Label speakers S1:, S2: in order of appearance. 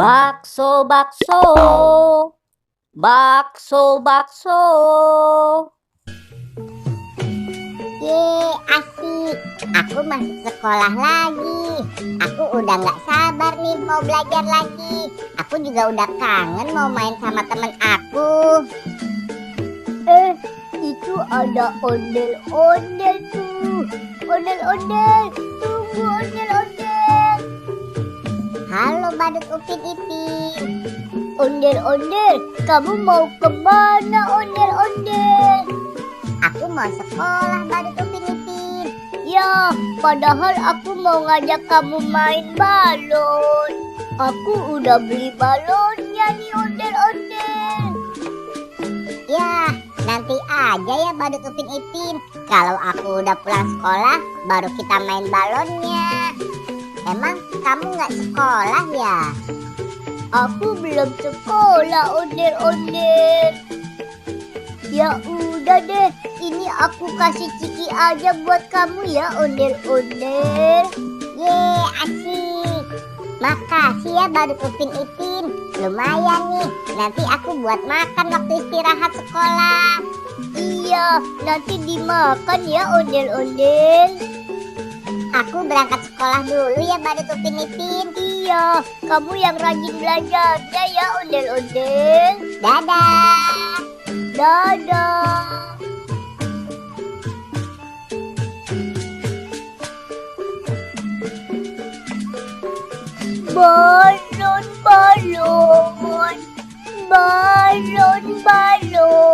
S1: Bakso, bakso, bakso, bakso.
S2: Ye, asik. Aku masuk sekolah lagi. Aku udah gak sabar nih mau belajar lagi. Aku juga udah kangen mau main sama temen aku.
S3: Itu ada ondel-ondel tuh. Ondel-ondel, tunggu ondel-ondel.
S2: Halo Badut Upin Ipin.
S3: Ondel-ondel, kamu mau kemana ondel-ondel?
S2: Aku mau sekolah Badut Upin Ipin.
S3: Ya, padahal aku mau ngajak kamu main balon. Aku udah beli balonnya nih ondel-ondel.
S2: Ya, nanti aja ya Badut Upin Ipin. Kalau aku udah pulang sekolah, baru kita main balonnya. Emang kamu gak sekolah ya?
S3: Aku belum sekolah ondel-ondel. Ya udah deh, ini aku kasih ciki aja buat kamu ya ondel-ondel.
S2: Ye, asik. Makasih ya Badut Upin Ipin. Lumayan nih, nanti aku buat makan waktu istirahat sekolah.
S3: Iya, nanti dimakan ya ondel-ondel.
S2: Aku berangkat sekolah dulu ya Badut Upin Ipin.
S3: Iya, kamu yang rajin belajarnya ya ondel-ondel.
S2: Dadah.
S3: Dadah. Balon, balon, balon, balon.